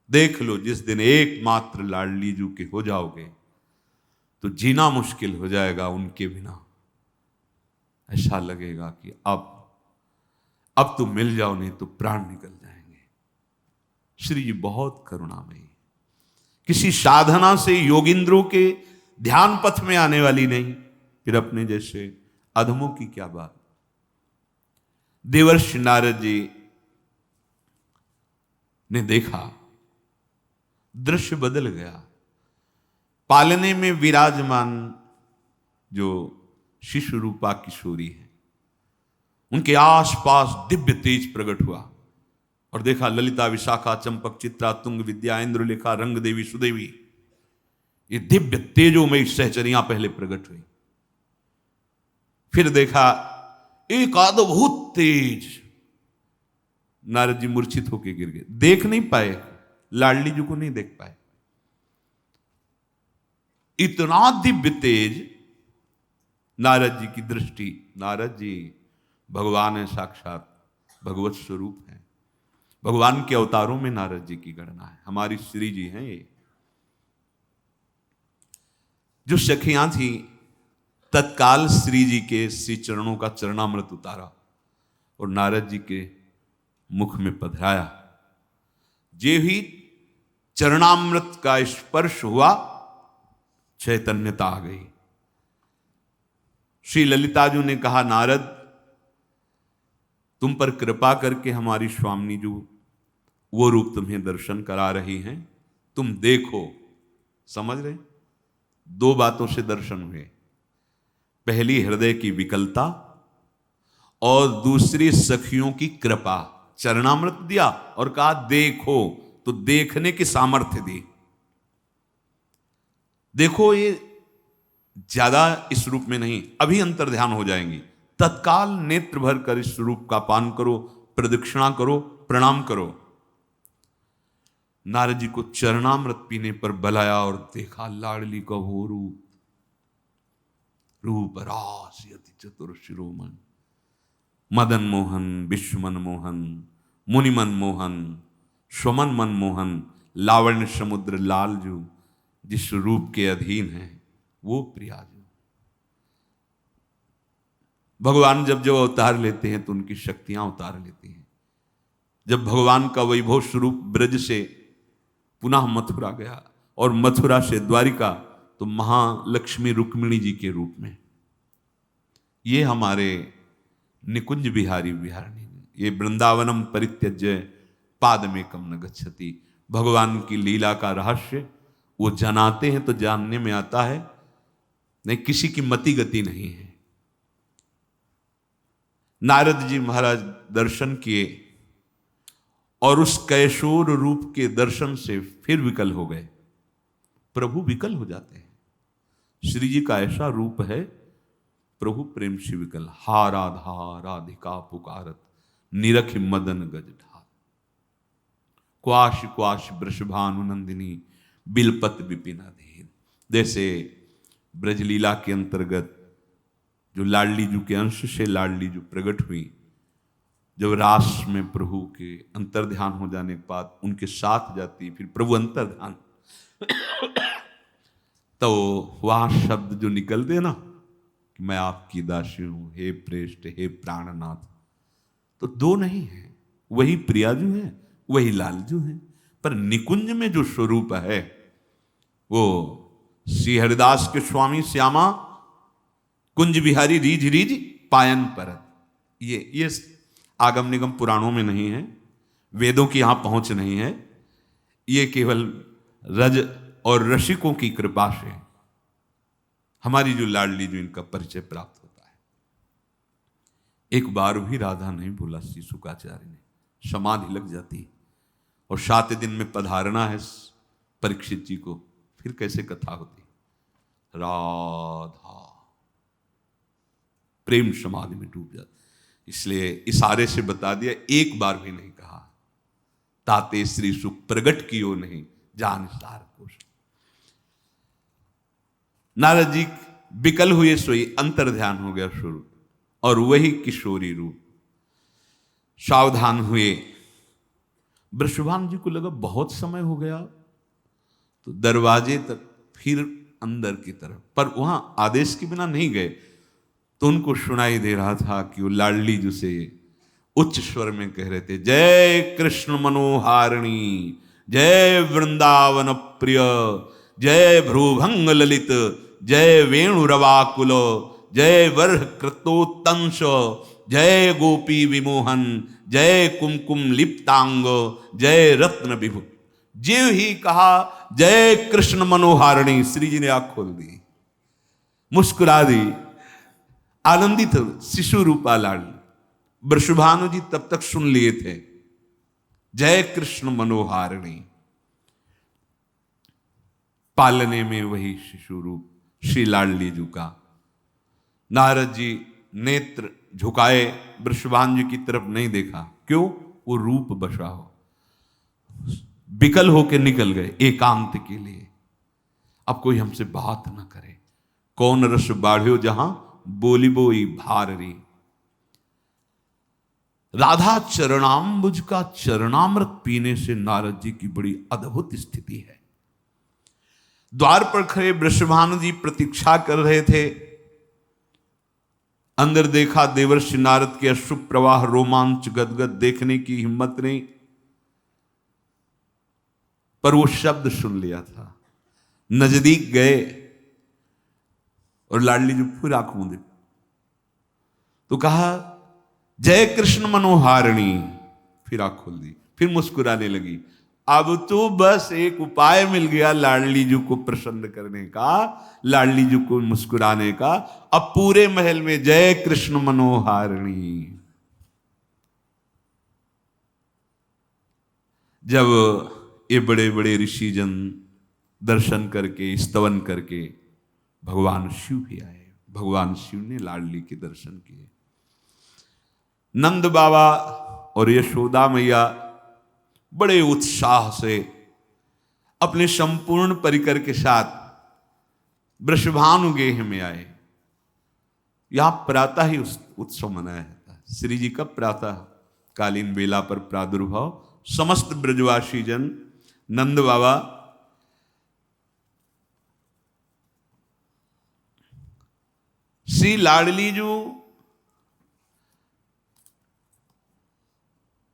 देख लो, जिस दिन एकमात्र लाडली जी के हो जाओगे तो जीना मुश्किल हो जाएगा उनके बिना। ऐसा लगेगा कि अब तो मिल जाओ, नहीं तो प्राण निकल जाएंगे। श्री जी बहुत करुणामयी। किसी साधना से योगिंद्रों के ध्यान पथ में आने वाली नहीं, फिर अपने जैसे अधमों की क्या बात। देवर्षि नारद जी ने देखा, दृश्य बदल गया। पालने में विराजमान जो शिशु रूपा किशोरी है, उनके आसपास दिव्य तेज प्रकट हुआ। और देखा ललिता, विशाखा, चंपक, चित्रा, तुंग, विद्या, इंद्रलेखा, रंग देवी, सुदेवी, ये दिव्य तेजोमयी सहचरियां पहले प्रकट हुई। फिर देखा एक अद्भुत तेज। नारद जी मूर्छित होकर गिर गए, देख नहीं पाए, लाडली जी को नहीं देख पाए। इतना दिव्य तेज, नारद जी की दृष्टि। नारद जी भगवान है, साक्षात भगवत स्वरूप है। भगवान के अवतारों में नारद जी की गणना है। हमारी श्री जी हैं ये। जो सखियां थी, तत्काल श्री जी के श्री चरणों का चरणामृत उतारा और नारद जी के मुख में पधराया। जे ही चरणामृत का स्पर्श हुआ, चैतन्यता आ गई। श्री ललिता जी ने कहा, नारद तुम पर कृपा करके हमारी स्वामी जी वो रूप तुम्हें दर्शन करा रही हैं, तुम देखो। समझ रहे? दो बातों से दर्शन हुए, पहली हृदय की विकलता और दूसरी सखियों की कृपा। चरणामृत दिया और कहा देखो, तो देखने की सामर्थ्य दी। देखो, ये ज्यादा इस रूप में नहीं, अभी अंतर ध्यान हो जाएंगी। तत्काल नेत्र भर कर इस रूप का पान करो, प्रदक्षिणा करो, प्रणाम करो। नारद जी को चरणामृत पीने पर बलाया और देखा लाडली का वो रूप रास यति चतुर शिरोमण, मदन मोहन, विश्व मन मोहन, मुनि मन मोहन, स्वमन मन मोहन, लावण्य समुद्र लालजू जिस रूप के अधीन है वो प्रियाजू। भगवान जब जब अवतार लेते हैं तो उनकी शक्तियां उतार लेती हैं। जब भगवान का वैभव स्वरूप ब्रज से पुनः मथुरा गया और मथुरा से द्वारिका, तो महालक्ष्मी रुक्मिणी जी के रूप में। ये हमारे निकुंज बिहारी बिहारिणी, ये वृंदावनम परित्यज्य पादमेकम न गच्छति। भगवान की लीला का रहस्य वो जनाते हैं तो जानने में आता है, नहीं किसी की मति गति नहीं है। नारद जी महाराज दर्शन किए और उस कैशोर रूप के दर्शन से फिर विकल हो गए। प्रभु विकल हो जाते हैं। श्री जी का ऐसा रूप है, प्रभु प्रेम से विकल। हा राधा राधिका पुकारत, निरख मदन गज ढाल। क्वाश क्वाश वृषभानु नंदिनी, बिलपत विपिन अधीन। जैसे ब्रजलीला के अंतर्गत जो लाडली जू के अंश से लाडली जू प्रकट हुई, जब रास में प्रभु के अंतर ध्यान हो जाने के बाद उनके साथ जाती, फिर प्रभु अंतर ध्यान, तो वह शब्द जो निकलते ना कि मैं आपकी दासी हूं, हे प्रेष्ठ, हे प्राणनाथ, तो दो नहीं है, वही प्रियाजू है, वही लालजू है। पर निकुंज में जो स्वरूप है वो श्री हरिदास के स्वामी श्यामा कुंज बिहारी रीझ रीझ पायन परत। ये आगम निगम पुराणों में नहीं है, वेदों की यहां पहुंच नहीं है, ये केवल रज और रसिकों की कृपा से हमारी जो लाडली जो इनका परिचय प्राप्त होता है। एक बार भी राधा नहीं भूला श्री शुकाचार्य ने, समाधि लग जाती और 7 दिन में पधारना है परीक्षित जी को, फिर कैसे कथा होती। राधा प्रेम समाधि में डूब जाता। इसलिए इशारे से बता दिया, एक बार भी नहीं कहा ताते श्री सुख प्रगट कियो नहीं जान सार को। नारद जी विकल हुए सोई, अंतर ध्यान हो गया शुरू, और वही किशोरी रूप। सावधान हुए, वृषभानु जी को लगा बहुत समय हो गया, तो दरवाजे तक फिर अंदर की तरफ, पर वहां आदेश के बिना नहीं गए। तो उनको सुनाई दे रहा था कि वो लाडली जी से उच्च स्वर में कह रहे थे, जय कृष्ण मनोहारिणी, जय वृंदावन प्रिय, जय भ्रूभंग ललित, जय वेणुरवाकुल, जय वर्ह कृतोत्तंश, जय गोपी विमोहन, जय कुमकुम लिप्तांग, जय रत्न विभु। जीव ही कहा जय कृष्ण मनोहारिणी, श्री जी ने आंख खोल दी, मुस्कुरा दी, आनंदित शिशु रूपा लाडली। वृषभानु जी तब तक सुन लिए थे जय कृष्ण मनोहारिणी, पालने में वही शिशु रूप श्री लाडली जी का। नारद जी नेत्र झुकाए, वृषभानु जी की तरफ नहीं देखा। क्यों? वो रूप बसा हो। विकल होके निकल गए एकांत के लिए। अब कोई हमसे बात ना करे। कौन रस बाढ़ियो जहां बोली बोई भाररी। राधा चरणाम्बुज का चरणामृत पीने से नारद जी की बड़ी अद्भुत स्थिति है। द्वार पर खड़े वृषभानु जी प्रतीक्षा कर रहे थे। अंदर देखा देवर्षि नारद के अश्रु प्रवाह, रोमांच गदगद, देखने की हिम्मत नहीं, पर वो शब्द सुन लिया था। नजदीक गए और लाडली जी फिर आंख मूंदे तो कहा जय कृष्ण मनोहारिणी, फिर आंख खोल दी, फिर मुस्कुराने लगी। अब तो बस एक उपाय मिल गया लाडली जी को प्रसन्न करने का, लाडली जी को मुस्कुराने का। अब पूरे महल में जय कृष्ण मनोहारिणी। जब ये बड़े बड़े ऋषिजन दर्शन करके स्तवन करके भगवान शिव भी आए, भगवान शिव ने लाडली के दर्शन किए। नंद बाबा और यशोदा मैया बड़े उत्साह से अपने संपूर्ण परिकर के साथ वृषभानु गेह में आए। यहां प्रातः ही उत्सव मनाया जाता है। श्री जी का प्रातः कालीन बेला पर प्रादुर्भाव, समस्त ब्रजवासी जन, नंद बाबा, श्री लाडली जी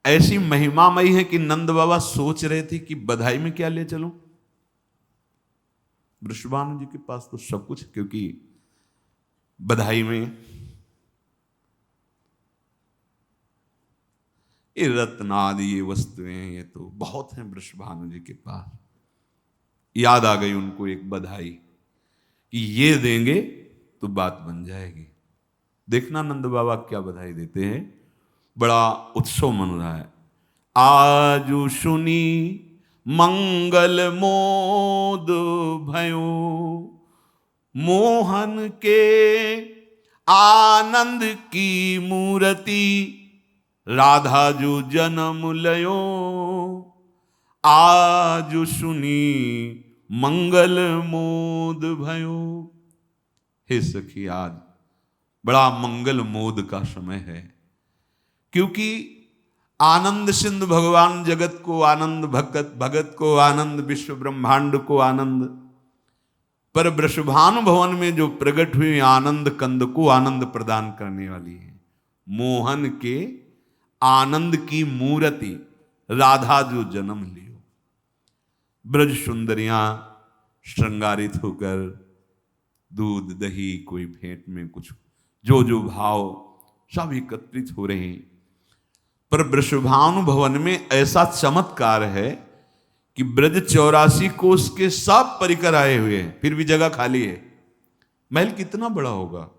ऐसी महिमामयी है कि नंद बाबा सोच रहे थे कि बधाई में क्या ले चलूं। वृषभानु जी के पास तो सब कुछ, क्योंकि बधाई में ये रत्न आदि ये वस्तुएं ये तो बहुत हैं वृषभानु जी के पास। याद आ गई उनको एक बधाई कि ये देंगे तो बात बन जाएगी। देखना नंद बाबा क्या बधाई देते हैं। बड़ा उत्सव मन रहा है। आजु सुनी मंगल मोद भयो, मोहन के आनंद की मूर्ति, राधा जो जन्म लयो। आजु सुनी मंगल मोद भयो। हे सखी, आज बड़ा मंगल मोद का समय है, क्योंकि आनंद सिंधु भगवान जगत को आनंद, भगत को आनंद, विश्व ब्रह्मांड को आनंद, पर वृषभानु भवन में जो प्रकट हुई आनंद कंद को आनंद प्रदान करने वाली है। मोहन के आनंद की मूर्ति, राधा जो जन्म लियो। ब्रज सुंदरियां श्रृंगारित होकर दूध दही कोई भेंट में कुछ जो जो भाव सब एकत्रित हो रहे हैं। पर वृषभानु भवन में ऐसा चमत्कार है कि ब्रज 84 कोस के सब परिकर आए हुए हैं, फिर भी जगह खाली है। महल कितना बड़ा होगा।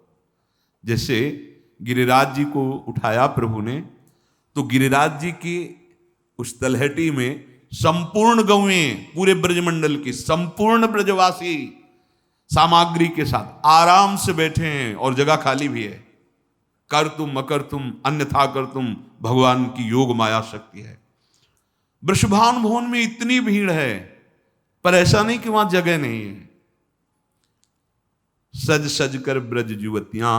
जैसे गिरिराज जी को उठाया प्रभु ने, तो गिरिराज जी की उस तलहटी में संपूर्ण गौएं, पूरे ब्रजमंडल की संपूर्ण ब्रजवासी सामग्री के साथ आराम से बैठे हैं और जगह खाली भी है। कर तुम मकर तुम अन्यथा कर तुम, भगवान की योग माया शक्ति है। वृषभानु भवन में इतनी भीड़ है, पर ऐसा नहीं कि वहां जगह नहीं है। सज सज कर ब्रज युवतियां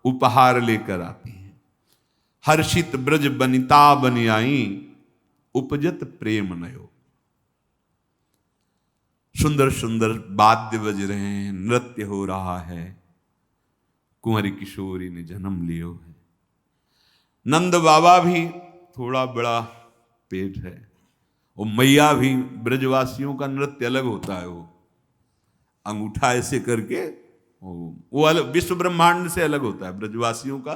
उपहार लेकर आती हैं। हर्षित ब्रज बनिता बन आई, उपजत प्रेम नयो। सुंदर सुंदर वाद्य बज रहे हैं, नृत्य हो रहा है। कुंवरी किशोरी ने जन्म लियो है। नंद बाबा भी थोड़ा बड़ा पेट है, और मैया भी, ब्रजवासियों का नृत्य अलग होता है। वो अंगूठा ऐसे करके, वो अलग, विश्व ब्रह्मांड से अलग होता है। ब्रजवासियों का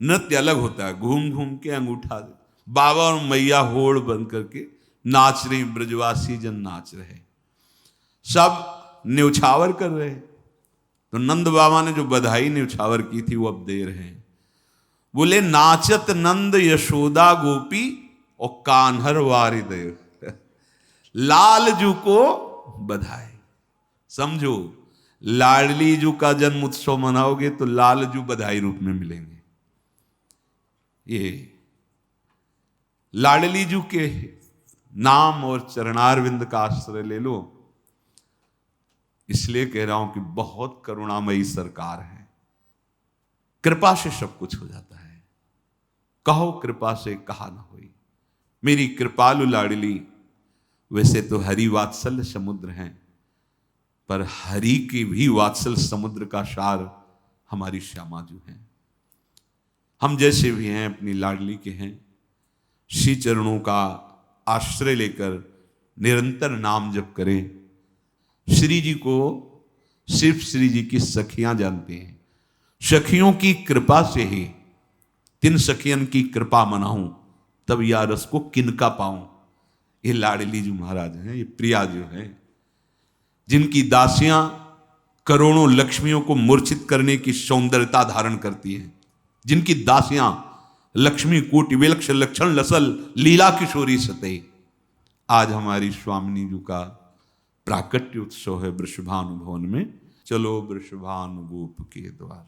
नृत्य अलग होता है, घूम घूम के अंगूठा। बाबा और मैया होड़ बन करके नाच रही, ब्रजवासी जन नाच रहे, सब न्यौछावर कर रहे। तो नंद बाबा ने जो बधाई न्यौछावर की थी वो अब दे रहे हैं। बोले नाचत नंद यशोदा गोपी और कान्हर वारिदेव, लालजू को बधाई। समझो, लाडली जू का जन्म उत्सव मनाओगे तो लालजू बधाई रूप में मिलेंगे। ये लाडली जू के नाम और चरणारविंद का आश्रय ले लो। इसलिए कह रहा हूं कि बहुत करुणामयी सरकार है। कृपा से सब कुछ हो जाता है। कहो कृपा से कहा ना होई, मेरी कृपालु लाडली। वैसे तो हरि वात्सल्य समुद्र हैं, पर हरि की भी वात्सल्य समुद्र का सार हमारी श्यामा जी हैं। हम जैसे भी हैं अपनी लाडली के हैं। श्री चरणों का आश्रय लेकर निरंतर नाम जप करें। श्री जी को सिर्फ श्री जी की सखियां जानते हैं। सखियों की कृपा से ही, तिन सखियन की कृपा मनाऊं, तब या रस को किनका पाऊं। ये लाडली जी महाराज हैं, ये प्रिया जो है, जिनकी दासियां करोड़ों लक्ष्मियों को मूर्छित करने की सौंदर्यता धारण करती हैं, जिनकी दासियां लक्ष्मी कोटि विलक्ष लक्षण लसल लीला किशोरी सतई। आज हमारी स्वामिनी जी का प्राकट्य उत्सव है वृषभानु भवन में। चलो वृषभानु गोप के द्वार।